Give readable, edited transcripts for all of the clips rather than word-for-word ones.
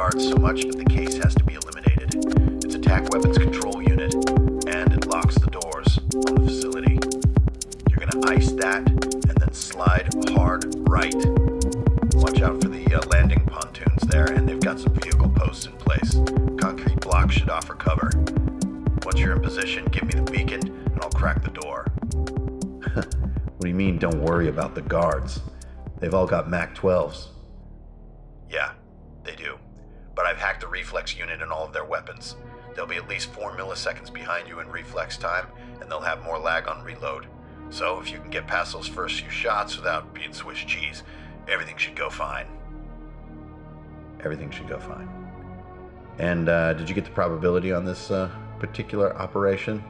guards so much that the case has to be eliminated. Its attack weapons control unit, and it locks the doors on the facility. You're gonna ice that, and then slide hard right. Watch out for the landing pontoons there, and they've got some vehicle posts in place. Concrete blocks should offer cover. Once you're in position, give me the beacon, and I'll crack the door. What do you mean, don't worry about the guards? They've all got Mac 12s. Yeah, they do. But I've hacked the reflex unit and all of their weapons. They'll be at least 4 milliseconds behind you in reflex time, and they'll have more lag on reload. So if you can get past those first few shots without being Swiss cheese, everything should go fine. Everything should go fine. And did you get the probability on this particular operation?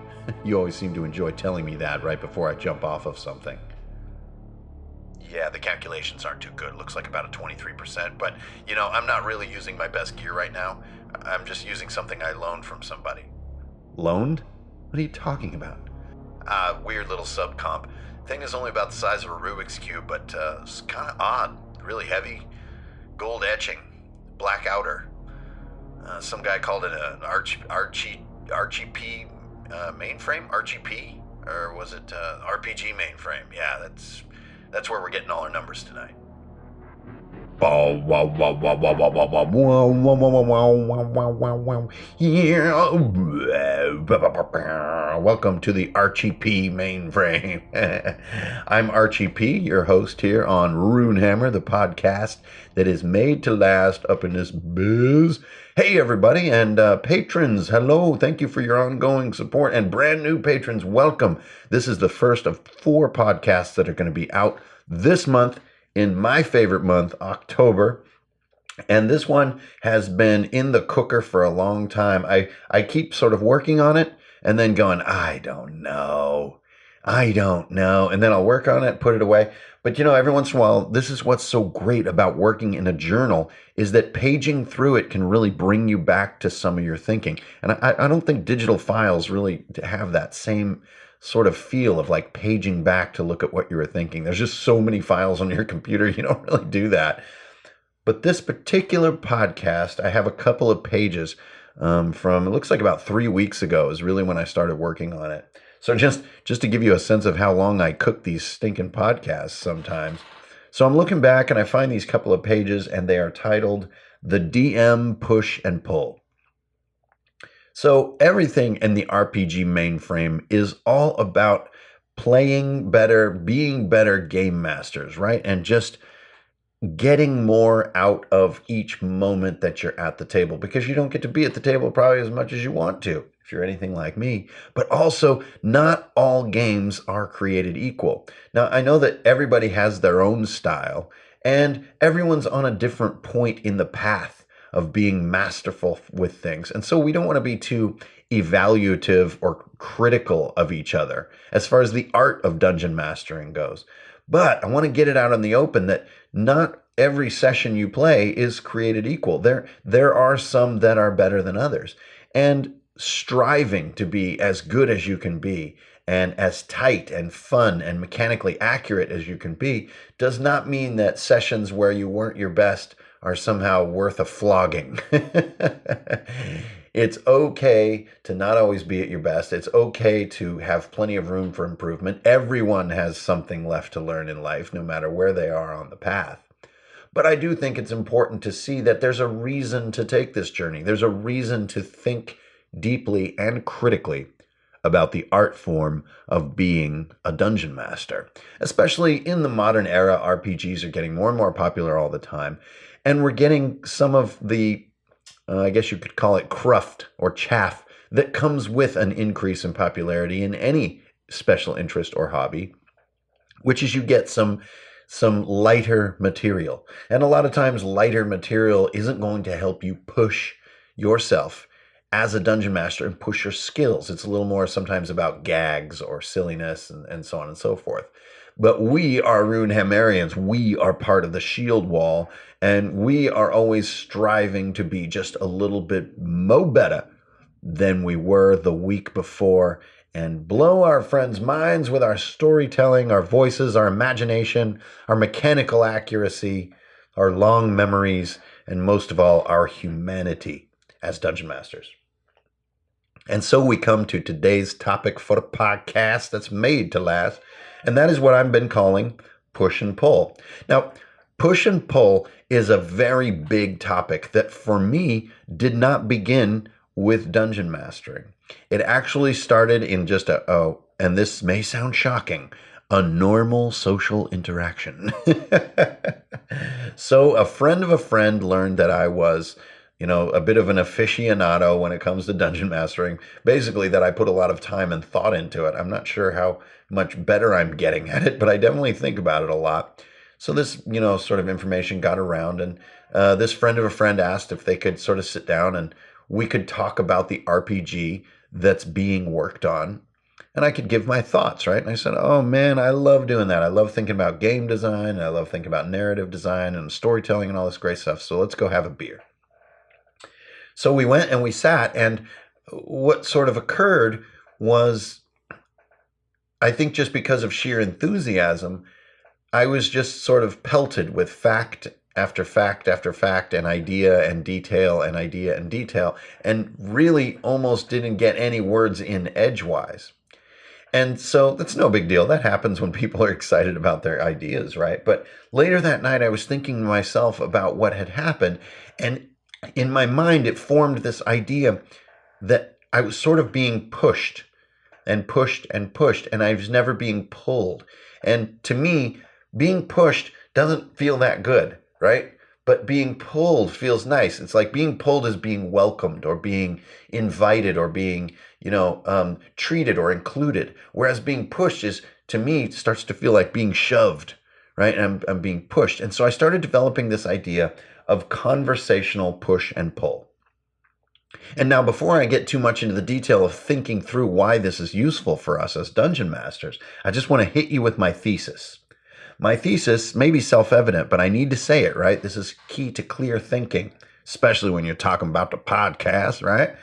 You always seem to enjoy telling me that right before I jump off of something. Yeah, the calculations aren't too good. Looks like about a 23%, but, I'm not really using my best gear right now. I'm just using something I loaned from somebody. Loaned? What are you talking about? Weird little sub-comp. Thing is only about the size of a Rubik's Cube, but it's kind of odd. Really heavy. Gold etching. Black outer. Some guy called it an RGP mainframe? RGP? Or was it RPG mainframe? Yeah, that's where we're getting all our numbers tonight. Welcome to the RGP mainframe. I'm RGP, your host here on Runehammer, the podcast that is made to last up in this biz. Hey everybody, and patrons, hello, thank you for your ongoing support, and brand new patrons, welcome. This is the first of 4 podcasts that are going to be out this month, in my favorite month, October. And this one has been in the cooker for a long time. I keep sort of working on it and then going, I don't know. And then I'll work on it, put it away. But every once in a while, this is what's so great about working in a journal, is that paging through it can really bring you back to some of your thinking. And I don't think digital files really have that same sort of feel of like paging back to look at what you were thinking. There's just so many files on your computer, you don't really do that. But this particular podcast, I have a couple of pages from, it looks like about 3 weeks ago is really when I started working on it. So just to give you a sense of how long I cook these stinking podcasts sometimes. So I'm looking back and I find these couple of pages, and they are titled The DM Push and Pull. So everything in the RPG mainframe is all about playing better, being better game masters, right? And just getting more out of each moment that you're at the table, because you don't get to be at the table probably as much as you want to, if you're anything like me. But also, not all games are created equal. Now, I know that everybody has their own style, and everyone's on a different point in the path of being masterful with things. And so we don't want to be too evaluative or critical of each other as far as the art of dungeon mastering goes. But I want to get it out in the open that not every session you play is created equal. There are some that are better than others. And striving to be as good as you can be and as tight and fun and mechanically accurate as you can be does not mean that sessions where you weren't your best are somehow worth a flogging. It's okay to not always be at your best. It's okay to have plenty of room for improvement. Everyone has something left to learn in life, no matter where they are on the path. But I do think it's important to see that there's a reason to take this journey. There's a reason to think deeply and critically about the art form of being a dungeon master. Especially in the modern era, RPGs are getting more and more popular all the time. And we're getting some of the, I guess you could call it cruft or chaff that comes with an increase in popularity in any special interest or hobby, which is you get some lighter material. And a lot of times lighter material isn't going to help you push yourself as a dungeon master and push your skills. It's a little more sometimes about gags or silliness and so on and so forth. But we are Runehammerians. We are part of the shield wall, and we are always striving to be just a little bit mo better than we were the week before, and blow our friends' minds with our storytelling, our voices, our imagination, our mechanical accuracy, our long memories, and most of all, our humanity as dungeon masters. And so we come to today's topic for the podcast that's made to last, and that is what I've been calling push and pull. Now, push and pull is a very big topic that for me did not begin with dungeon mastering. It actually started in just and this may sound shocking, a normal social interaction. So a friend of a friend learned that I was, a bit of an aficionado when it comes to dungeon mastering. Basically that I put a lot of time and thought into it. I'm not sure how much better I'm getting at it, but I definitely think about it a lot. So this, sort of information got around, and this friend of a friend asked if they could sort of sit down and we could talk about the RPG that's being worked on, and I could give my thoughts, right? And I said, oh man, I love doing that. I love thinking about game design, and I love thinking about narrative design and storytelling and all this great stuff. So let's go have a beer. So we went and we sat, and what sort of occurred was, I think just because of sheer enthusiasm, I was just sort of pelted with fact after fact after fact and idea and detail and idea and detail, and really almost didn't get any words in edgewise. And so that's no big deal. That happens when people are excited about their ideas, right? But later that night, I was thinking to myself about what had happened, and in my mind, it formed this idea that I was sort of being pushed and pushed and pushed, and I was never being pulled. And to me, being pushed doesn't feel that good, right? But being pulled feels nice. It's like being pulled is being welcomed or being invited or being, treated or included. Whereas being pushed is, to me, starts to feel like being shoved, right? And I'm being pushed. And so I started developing this idea of conversational push and pull. And now, before I get too much into the detail of thinking through why this is useful for us as dungeon masters, I just want to hit you with my thesis. My thesis may be self-evident, but I need to say it, right? This is key to clear thinking, especially when you're talking about the podcast, right?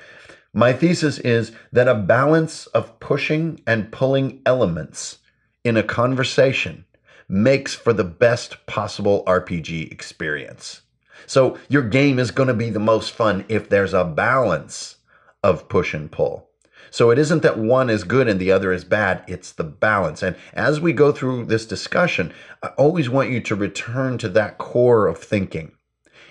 My thesis is that a balance of pushing and pulling elements in a conversation makes for the best possible RPG experience. So your game is going to be the most fun if there's a balance of push and pull. So it isn't that one is good and the other is bad, it's the balance. And as we go through this discussion, I always want you to return to that core of thinking.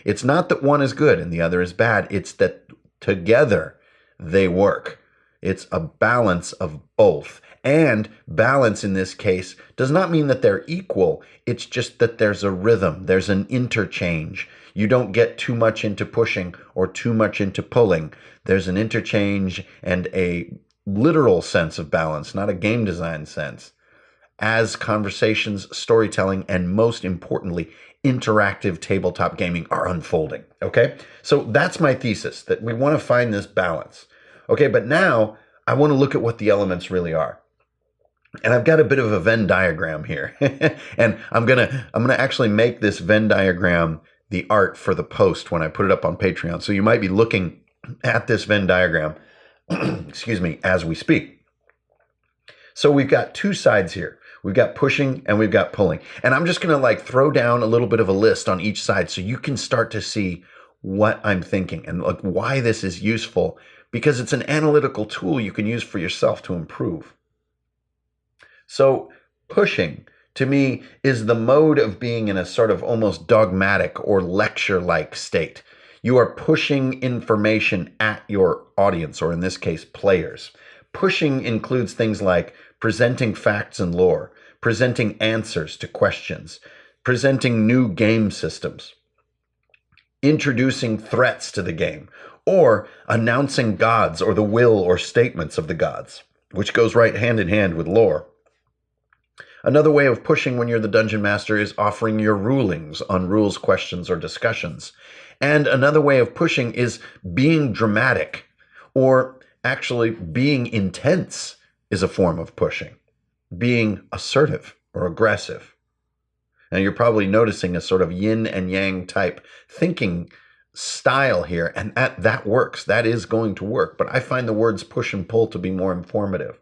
It's not that one is good and the other is bad, it's that together they work. It's a balance of both. And balance in this case does not mean that they're equal, it's just that there's a rhythm, there's an interchange. You don't get too much into pushing or too much into pulling. There's an interchange and a literal sense of balance, not a game design sense, as conversations, storytelling, and most importantly, interactive tabletop gaming are unfolding, okay? So that's my thesis, that we want to find this balance. Okay, but now I want to look at what the elements really are. And I've got a bit of a Venn diagram here. And I'm gonna actually make this Venn diagram the art for the post when I put it up on Patreon. So you might be looking at this Venn diagram, excuse me, as we speak. So we've got two sides here. We've got pushing and we've got pulling. And I'm just going to throw down a little bit of a list on each side so you can start to see what I'm thinking and why this is useful, because it's an analytical tool you can use for yourself to improve. So pushing, to me, is the mode of being in a sort of almost dogmatic or lecture-like state. You are pushing information at your audience, or in this case, players. Pushing includes things like presenting facts and lore, presenting answers to questions, presenting new game systems, introducing threats to the game, or announcing gods or the will or statements of the gods, which goes right hand in hand with lore. Another way of pushing when you're the dungeon master is offering your rulings on rules, questions, or discussions. And another way of pushing is being dramatic, or actually being intense is a form of pushing. Being assertive or aggressive. And you're probably noticing a sort of yin and yang type thinking style here, and that works. That is going to work. But I find the words push and pull to be more informative.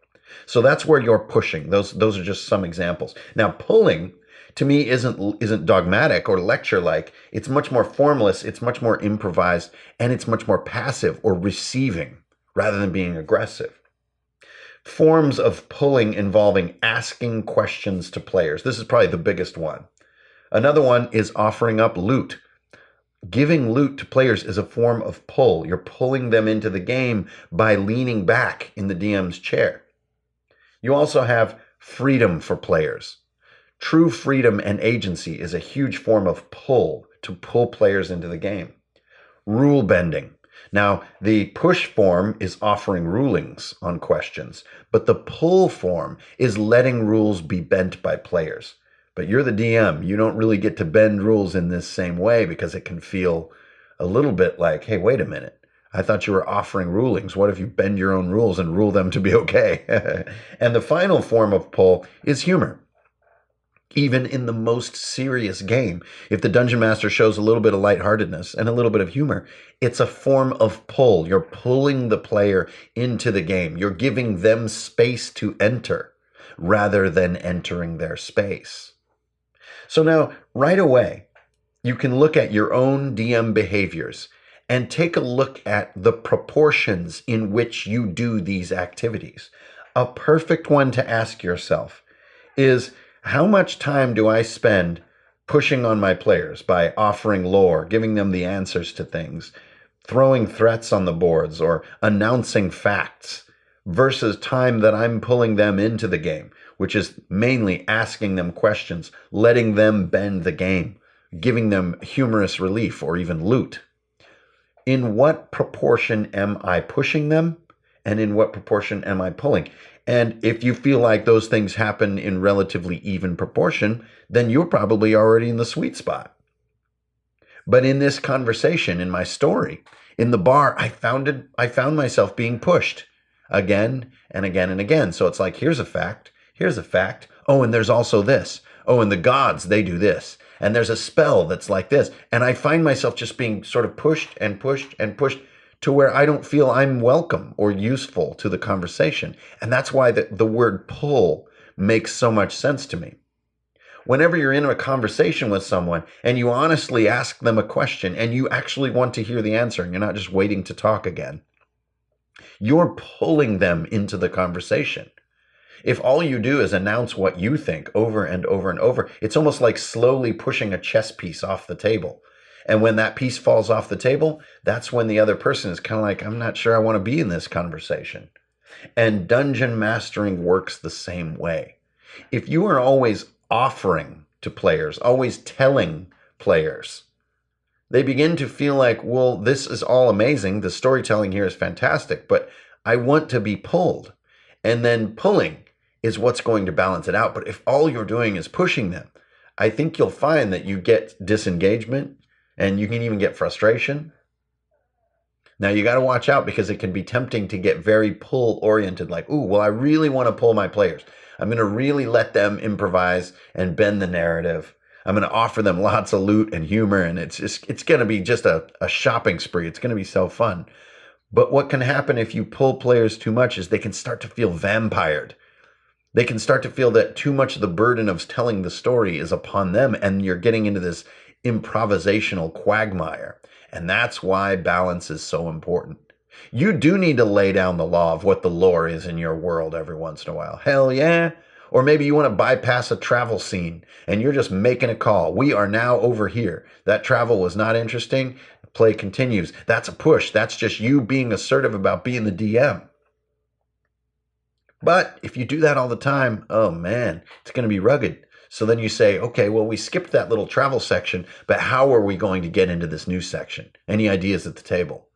So that's where you're pushing. Those are just some examples. Now, pulling to me isn't dogmatic or lecture-like. It's much more formless, it's much more improvised, and it's much more passive or receiving rather than being aggressive. Forms of pulling involving asking questions to players. This is probably the biggest one. Another one is offering up loot. Giving loot to players is a form of pull. You're pulling them into the game by leaning back in the DM's chair. You also have freedom for players. True freedom and agency is a huge form of pull to pull players into the game. Rule bending. Now, the push form is offering rulings on questions, but the pull form is letting rules be bent by players. But you're the DM. You don't really get to bend rules in this same way because it can feel a little bit like, hey, wait a minute. I thought you were offering rulings. What if you bend your own rules and rule them to be okay? And the final form of pull is humor. Even in the most serious game, if the dungeon master shows a little bit of lightheartedness and a little bit of humor, it's a form of pull. You're pulling the player into the game. You're giving them space to enter rather than entering their space. So now, right away, you can look at your own DM behaviors and take a look at the proportions in which you do these activities. A perfect one to ask yourself is, how much time do I spend pushing on my players by offering lore, giving them the answers to things, throwing threats on the boards, or announcing facts, versus time that I'm pulling them into the game, which is mainly asking them questions, letting them bend the game, giving them humorous relief or even loot. In what proportion am I pushing them, and in what proportion am I pulling? And if you feel like those things happen in relatively even proportion, then you're probably already in the sweet spot. But in this conversation, in my story, in the bar, I found myself being pushed again and again and again. So it's like, here's a fact. Oh, and there's also this. Oh, and the gods, they do this. And there's a spell that's like this. And I find myself just being sort of pushed and pushed and pushed to where I don't feel I'm welcome or useful to the conversation. And that's why the word pull makes so much sense to me. Whenever you're in a conversation with someone and you honestly ask them a question and you actually want to hear the answer and you're not just waiting to talk again, you're pulling them into the conversation. If all you do is announce what you think over and over and over, it's almost like slowly pushing a chess piece off the table. And when that piece falls off the table, that's when the other person is kind of like, I'm not sure I want to be in this conversation. And dungeon mastering works the same way. If you are always offering to players, always telling players, they begin to feel like, well, this is all amazing. The storytelling here is fantastic, but I want to be pulled. And then pulling is what's going to balance it out. But if all you're doing is pushing them, I think you'll find that you get disengagement and you can even get frustration. Now you got to watch out because it can be tempting to get very pull oriented, like, ooh, well, I really want to pull my players. I'm going to really let them improvise and bend the narrative. I'm going to offer them lots of loot and humor, and it's going to be just a shopping spree. It's going to be so fun. But what can happen if you pull players too much is they can start to feel vampired. They can start to feel that too much of the burden of telling the story is upon them, and you're getting into this improvisational quagmire. And that's why balance is so important. You do need to lay down the law of what the lore is in your world every once in a while. Hell yeah. Or maybe you want to bypass a travel scene and you're just making a call. We are now over here. That travel was not interesting. Play continues. That's a push. That's just you being assertive about being the DM. But if you do that all the time, oh man, it's going to be rugged. So then you say, okay, well, we skipped that little travel section, but how are we going to get into this new section? Any ideas at the table?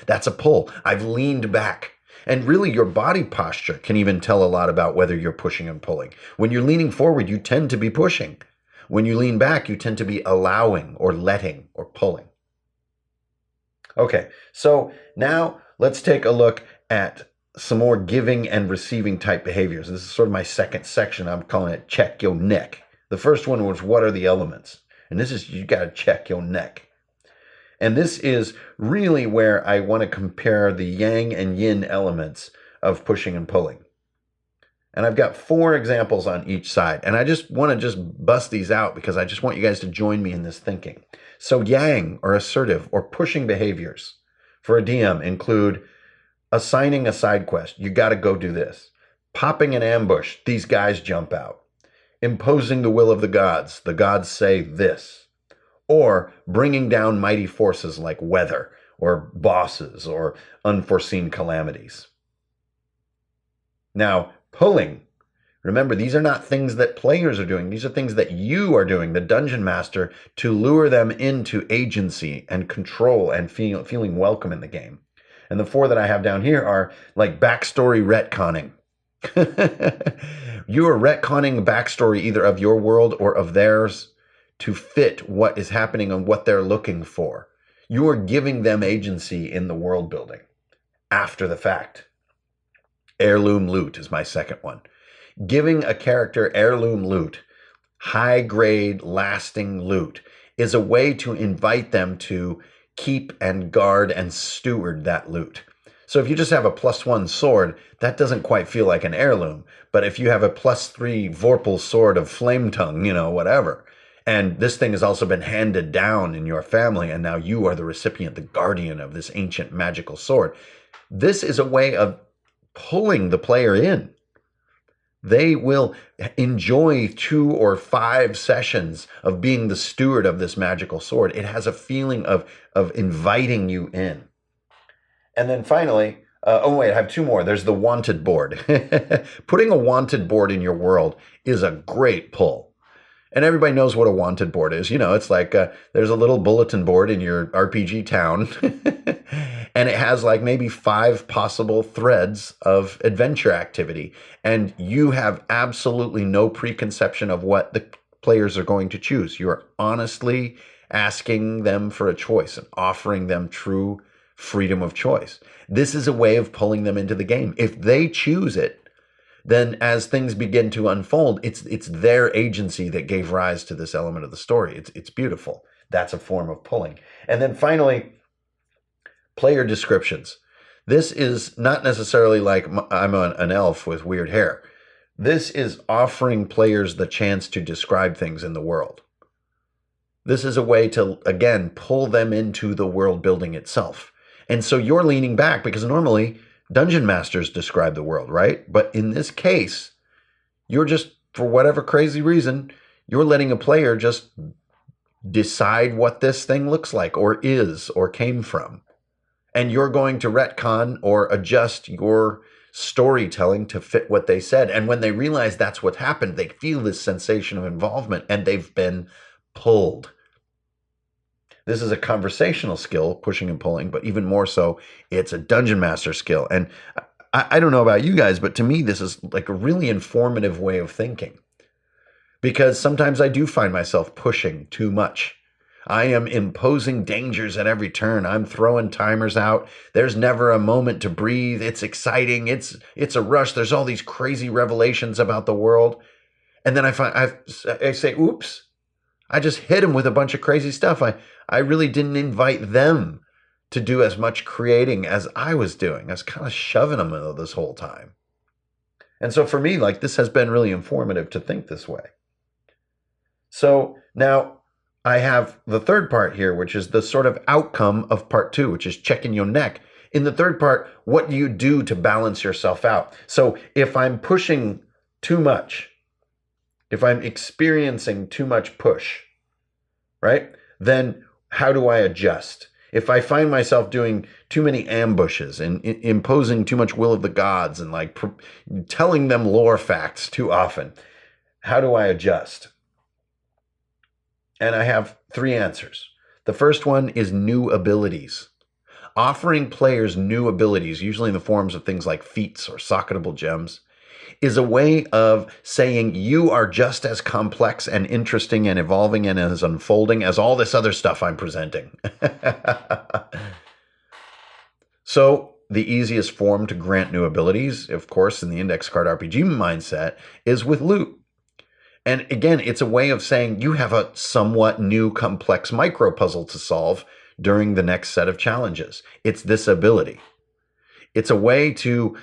That's a pull. I've leaned back. And really, your body posture can even tell a lot about whether you're pushing and pulling. When you're leaning forward, you tend to be pushing. When you lean back, you tend to be allowing or letting or pulling. Okay, so now let's take a look at some more giving and receiving type behaviors. This is sort of my second section. I'm calling it check your neck. The first one was what are the elements? And this is you got to check your neck. And this is really where I want to compare the yang and yin elements of pushing and pulling. And I've got 4 examples on each side. And I just want to just bust these out because I just want you guys to join me in this thinking. So yang or assertive or pushing behaviors for a DM include assigning a side quest. You got to go do this. Popping an ambush. These guys jump out. Imposing the will of the gods. The gods say this. Or bringing down mighty forces like weather or bosses or unforeseen calamities. Now, pulling. Remember, these are not things that players are doing. These are things that you are doing, the dungeon master, to lure them into agency and control and feeling welcome in the game. And the 4 that I have down here are like backstory retconning. You are retconning backstory either of your world or of theirs to fit what is happening and what they're looking for. You are giving them agency in the world building after the fact. Heirloom Loot is my second one. Giving a character heirloom loot, high grade, lasting loot, is a way to invite them to keep and guard and steward that loot. So if you just have a +1 sword, that doesn't quite feel like an heirloom. But if you have a +3 Vorpal sword of flame tongue, whatever, and this thing has also been handed down in your family, and now you are the recipient, the guardian of this ancient magical sword, this is a way of pulling the player in. They will enjoy 2 or 5 sessions of being the steward of this magical sword. It has a feeling of inviting you in. And then finally, I have 2 more. There's the wanted board. Putting a wanted board in your world is a great pull. And everybody knows what a wanted board is. It's like there's a little bulletin board in your RPG town. And it has like maybe 5 possible threads of adventure activity. And you have absolutely no preconception of what the players are going to choose. You're honestly asking them for a choice and offering them true freedom of choice. This is a way of pulling them into the game. If they choose it, then as things begin to unfold, it's their agency that gave rise to this element of the story. It's beautiful. That's a form of pulling. And then finally, player descriptions. This is not necessarily like I'm an elf with weird hair. This is offering players the chance to describe things in the world. This is a way to, again, pull them into the world building itself. And so you're leaning back because normally dungeon masters describe the world, right? But in this case, you're just, for whatever crazy reason, you're letting a player just decide what this thing looks like or is or came from. And you're going to retcon or adjust your storytelling to fit what they said. And when they realize that's what happened, they feel this sensation of involvement and they've been pulled. This is a conversational skill, pushing and pulling, but even more so, it's a dungeon master skill. And I don't know about you guys, but to me, this is like a really informative way of thinking. Because sometimes I do find myself pushing too much. I am imposing dangers at every turn. I'm throwing timers out. There's never a moment to breathe. It's exciting. It's a rush. There's all these crazy revelations about the world. And then I say, oops, I just hit them with a bunch of crazy stuff. I really didn't invite them to do as much creating as I was doing. I was kind of shoving them this whole time. And so for me, like, this has been really informative to think this way. So now I have the third part here, which is the sort of outcome of part 2, which is checking your neck. In the third part, what do you do to balance yourself out? So if I'm pushing too much, if I'm experiencing too much push, right, then how do I adjust? If I find myself doing too many ambushes and imposing too much will of the gods and like telling them lore facts too often, how do I adjust? And I have 3 answers. The first one is new abilities. Offering players new abilities, usually in the forms of things like feats or socketable gems, is a way of saying you are just as complex and interesting and evolving and as unfolding as all this other stuff I'm presenting. So the easiest form to grant new abilities, of course, in the index card RPG mindset, is with loot. And again, it's a way of saying you have a somewhat new complex micro puzzle to solve during the next set of challenges. It's this ability. It's a way to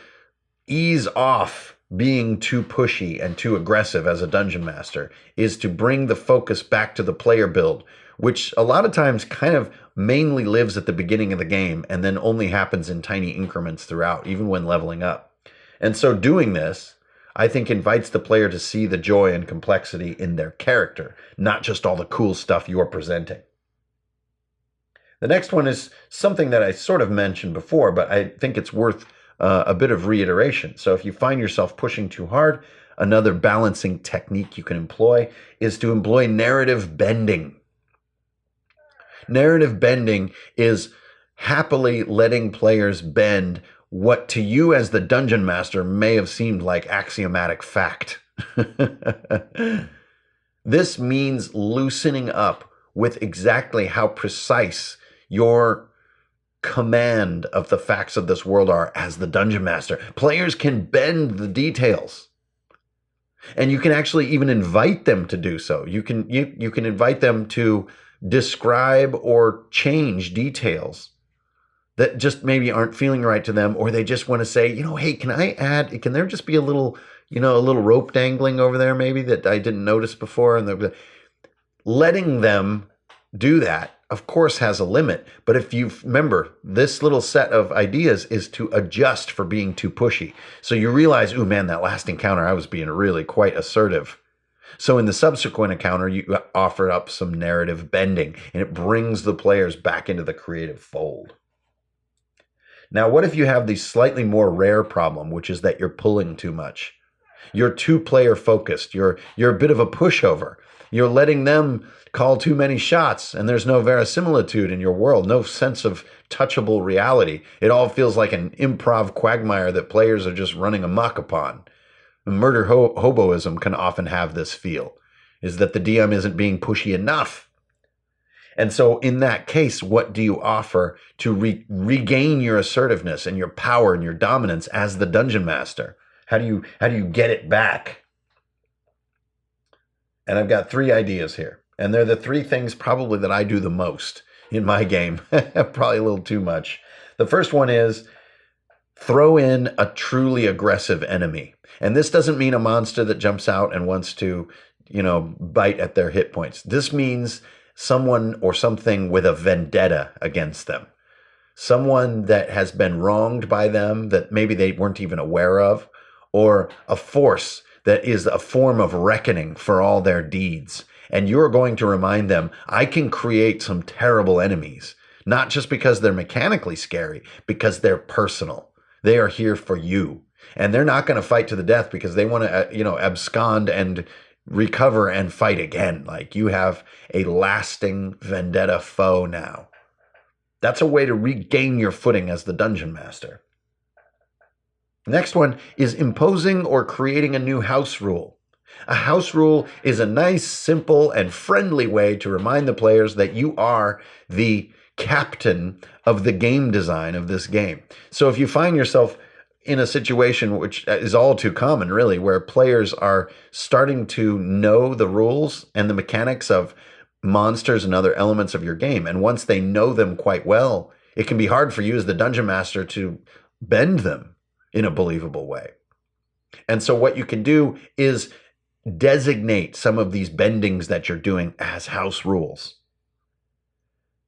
ease off being too pushy and too aggressive as a dungeon master is to bring the focus back to the player build, which a lot of times kind of mainly lives at the beginning of the game and then only happens in tiny increments throughout, even when leveling up. And so doing this, I think, invites the player to see the joy and complexity in their character, not just all the cool stuff you're presenting. The next one is something that I sort of mentioned before, but I think it's worth a bit of reiteration. So if you find yourself pushing too hard, another balancing technique you can employ is to employ narrative bending. Narrative bending is happily letting players bend what to you as the dungeon master may have seemed like axiomatic fact. This means loosening up with exactly how precise your command of the facts of this world are as the dungeon master. Players can bend the details. And you can actually even invite them to do so. You can invite them to describe or change details that just maybe aren't feeling right to them, or they just want to say, hey, can there just be a little rope dangling over there maybe that I didn't notice before? And letting them do that, of course, has a limit. But if you remember, this little set of ideas is to adjust for being too pushy. So you realize, ooh, man, that last encounter, I was being really quite assertive. So in the subsequent encounter, you offer up some narrative bending, and it brings the players back into the creative fold. Now, what if you have the slightly more rare problem, which is that you're pulling too much? You're too player focused. You're a bit of a pushover. You're letting them call too many shots, and there's no verisimilitude in your world, no sense of touchable reality. It all feels like an improv quagmire that players are just running amok upon. Murder hoboism can often have this feel, is that the DM isn't being pushy enough. And so in that case, what do you offer to regain your assertiveness and your power and your dominance as the dungeon master? How do you get it back? And I've got 3 ideas here. And they're the 3 things probably that I do the most in my game. Probably a little too much. The first one is throw in a truly aggressive enemy. And this doesn't mean a monster that jumps out and wants to, bite at their hit points. This means someone or something with a vendetta against them. Someone that has been wronged by them that maybe they weren't even aware of, or a force that is a form of reckoning for all their deeds. And you're going to remind them, I can create some terrible enemies, not just because they're mechanically scary, because they're personal. They are here for you. And they're not going to fight to the death because they want to, abscond and recover and fight again. Like, you have a lasting vendetta foe now. That's a way to regain your footing as the dungeon master. Next one is imposing or creating a new house rule. A house rule is a nice, simple, and friendly way to remind the players that you are the captain of the game design of this game. So if you find yourself in a situation, which is all too common, really, where players are starting to know the rules and the mechanics of monsters and other elements of your game, and once they know them quite well, it can be hard for you as the dungeon master to bend them in a believable way. And so what you can do is designate some of these bendings that you're doing as house rules.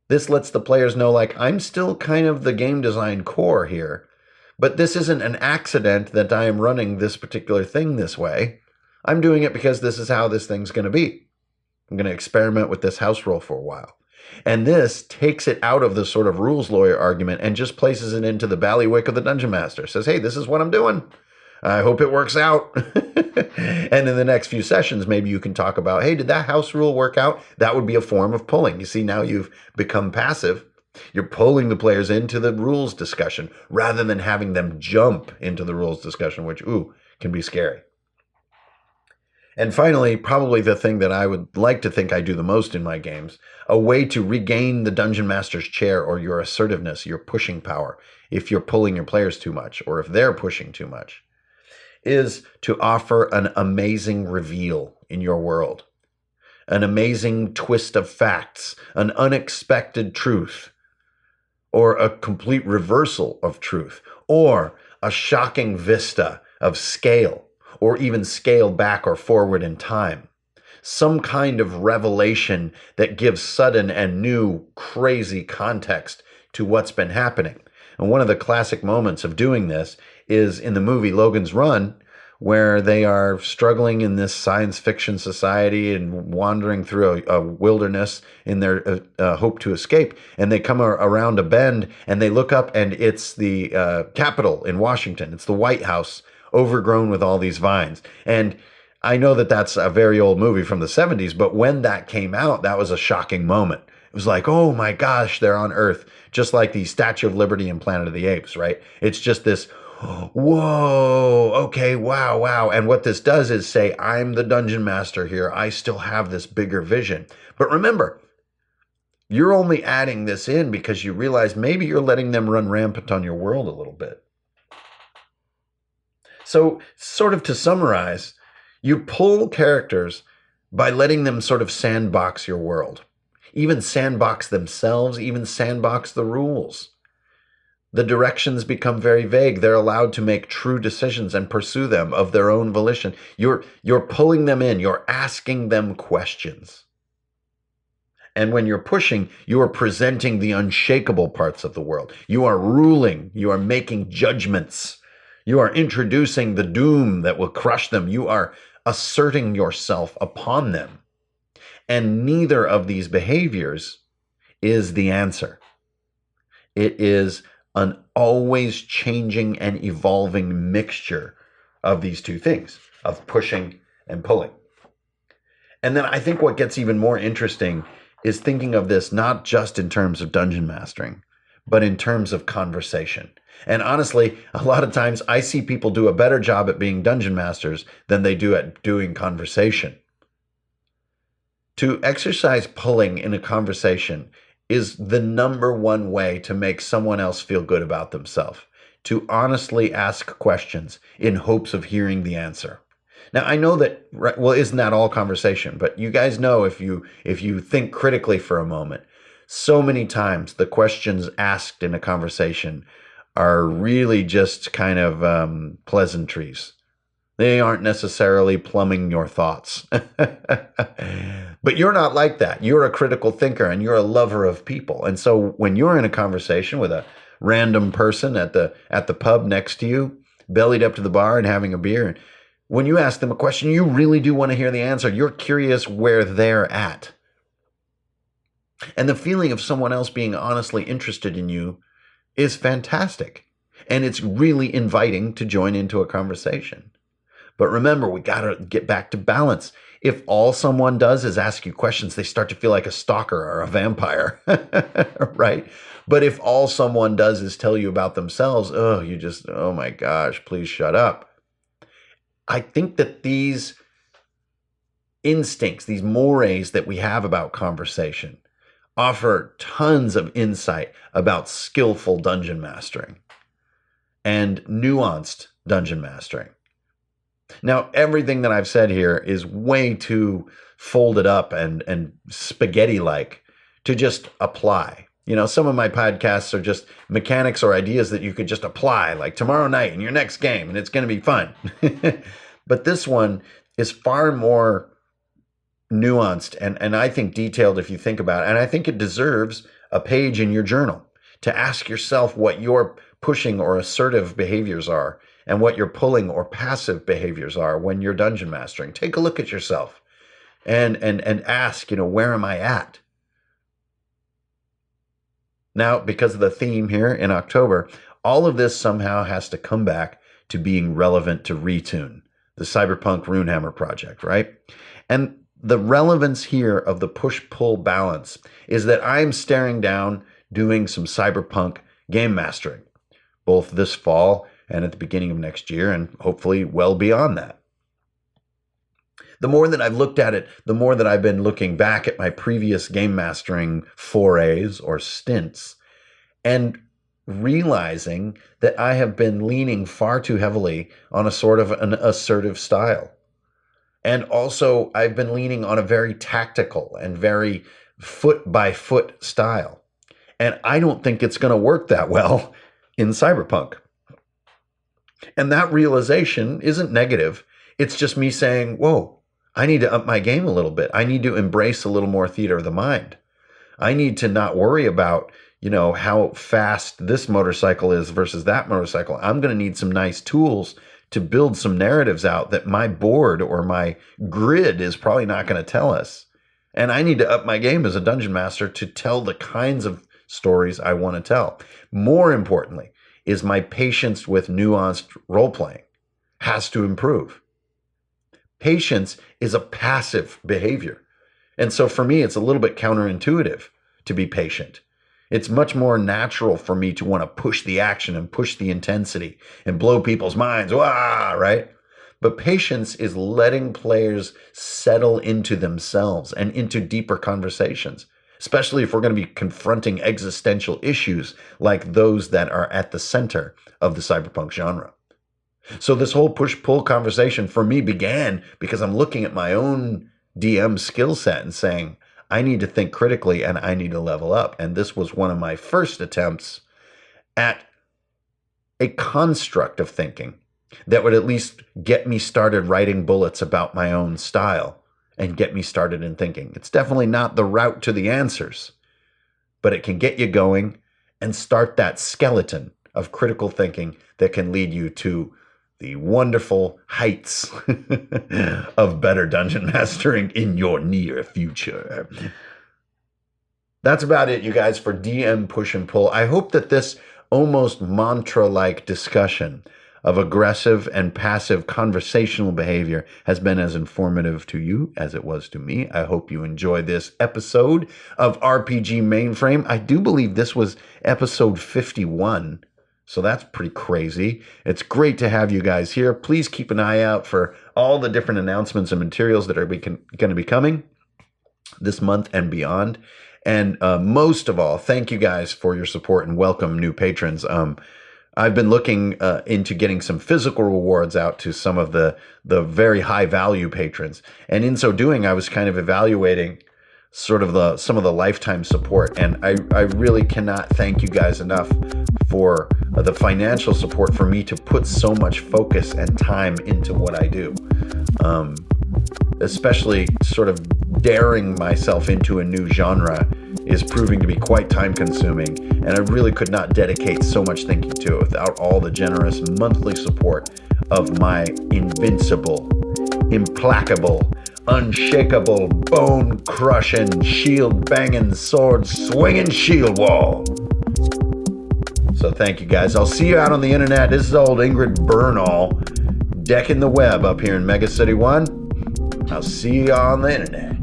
This lets the players know, like, I'm still kind of the game design core here, but this isn't an accident that I am running this particular thing this way. I'm doing it because this is how this thing's going to be. I'm going to experiment with this house rule for a while. And this takes it out of the sort of rules lawyer argument and just places it into the ballywick of the dungeon master. Says, hey, this is what I'm doing. I hope it works out. And in the next few sessions, maybe you can talk about, hey, did that house rule work out? That would be a form of pulling. You see, now you've become passive. You're pulling the players into the rules discussion rather than having them jump into the rules discussion, which, can be scary. And finally, probably the thing that I would like to think I do the most in my games, a way to regain the dungeon master's chair or your assertiveness, your pushing power, if you're pulling your players too much or if they're pushing too much, is to offer an amazing reveal in your world, an amazing twist of facts, an unexpected truth, or a complete reversal of truth, or a shocking vista of scale, or even scaled back or forward in time. Some kind of revelation that gives sudden and new crazy context to what's been happening. And one of the classic moments of doing this is in the movie Logan's Run, where they are struggling in this science fiction society and wandering through a wilderness in their hope to escape. And they come around a bend and they look up, and it's the Capitol in Washington. It's the White House, overgrown with all these vines. And I know that that's a very old movie from the 70s, but when that came out, that was a shocking moment. It was like, oh my gosh, they're on Earth, just like the Statue of Liberty in Planet of the Apes, right? It's just this, whoa, okay, wow, wow. And what this does is say, I'm the dungeon master here. I still have this bigger vision. But remember, you're only adding this in because you realize maybe you're letting them run rampant on your world a little bit. So, sort of to summarize, you pull characters by letting them sort of sandbox your world, even sandbox themselves, even sandbox the rules. The directions become very vague. They're allowed to make true decisions and pursue them of their own volition. You're pulling them in. You're asking them questions. And when you're pushing, you are presenting the unshakable parts of the world. You are ruling. You are making judgments. You are introducing the doom that will crush them. You are asserting yourself upon them. And neither of these behaviors is the answer. It is an always changing and evolving mixture of these two things, of pushing and pulling. And then I think what gets even more interesting is thinking of this not just in terms of dungeon mastering, but in terms of conversation. And honestly, a lot of times I see people do a better job at being dungeon masters than they do at doing conversation. To exercise pulling in a conversation is the number one way to make someone else feel good about themselves. To honestly ask questions in hopes of hearing the answer. Now, I know that, well, isn't that all conversation? But you guys know, if you think critically for a moment, so many times the questions asked in a conversation are really just kind of pleasantries. They aren't necessarily plumbing your thoughts. But you're not like that. You're a critical thinker and you're a lover of people. And so when you're in a conversation with a random person at the pub next to you, bellied up to the bar and having a beer, when you ask them a question, you really do want to hear the answer. You're curious where they're at. And the feeling of someone else being honestly interested in you is fantastic. And it's really inviting to join into a conversation. But remember, we got to get back to balance. If all someone does is ask you questions, they start to feel like a stalker or a vampire, right? But if all someone does is tell you about themselves, oh my gosh, please shut up. I think that these instincts, these mores that we have about conversation, offer tons of insight about skillful dungeon mastering and nuanced dungeon mastering. Now, everything that I've said here is way too folded up and spaghetti-like to just apply. You know, some of my podcasts are just mechanics or ideas that you could just apply, like tomorrow night in your next game, and it's going to be fun. But this one is far more nuanced and I think detailed if you think about it. And I think it deserves a page in your journal to ask yourself what your pushing or assertive behaviors are and what your pulling or passive behaviors are when you're dungeon mastering. Take a look at yourself and ask, where am I at? Now, because of the theme here in October, all of this somehow has to come back to being relevant to Retune, the Cyberpunk Runehammer project, right? And the relevance here of the push-pull balance is that I'm staring down doing some Cyberpunk game mastering, both this fall and at the beginning of next year, and hopefully well beyond that. The more that I've looked at it, the more that I've been looking back at my previous game mastering forays or stints and realizing that I have been leaning far too heavily on a sort of an assertive style. And also, I've been leaning on a very tactical and very foot-by-foot style. And I don't think it's going to work that well in Cyberpunk. And that realization isn't negative. It's just me saying, whoa, I need to up my game a little bit. I need to embrace a little more theater of the mind. I need to not worry about, how fast this motorcycle is versus that motorcycle. I'm going to need some nice tools to build some narratives out that my board or my grid is probably not going to tell us. And I need to up my game as a dungeon master to tell the kinds of stories I want to tell. More importantly, is my patience with nuanced role-playing has to improve. Patience is a passive behavior. And so for me, it's a little bit counterintuitive to be patient. It's much more natural for me to want to push the action and push the intensity and blow people's minds, right? But patience is letting players settle into themselves and into deeper conversations, especially if we're going to be confronting existential issues like those that are at the center of the cyberpunk genre. So this whole push-pull conversation for me began because I'm looking at my own DM skill set and saying, I need to think critically and I need to level up. And this was one of my first attempts at a construct of thinking that would at least get me started writing bullets about my own style and get me started in thinking. It's definitely not the route to the answers, but it can get you going and start that skeleton of critical thinking that can lead you to the wonderful heights of better dungeon mastering in your near future. That's about it, you guys, for DM Push and Pull. I hope that this almost mantra-like discussion of aggressive and passive conversational behavior has been as informative to you as it was to me. I hope you enjoyed this episode of RPG Mainframe. I do believe this was episode 51. So that's pretty crazy. It's great to have you guys here. Please keep an eye out for all the different announcements and materials that are going to be coming this month and beyond. And most of all, thank you guys for your support and welcome new patrons. I've been looking into getting some physical rewards out to some of the very high value patrons. And in so doing, I was kind of evaluating sort of some of the lifetime support. And I really cannot thank you guys enough for the financial support for me to put so much focus and time into what I do. Especially sort of daring myself into a new genre is proving to be quite time consuming, and I really could not dedicate so much thinking to it without all the generous monthly support of my invincible, implacable, unshakable, bone-crushing, shield-banging, sword-swinging shield wall. So thank you guys. I'll see you out on the internet. This is old Ingrid Bernal decking the web up here in Mega City 1. I'll see you on the internet.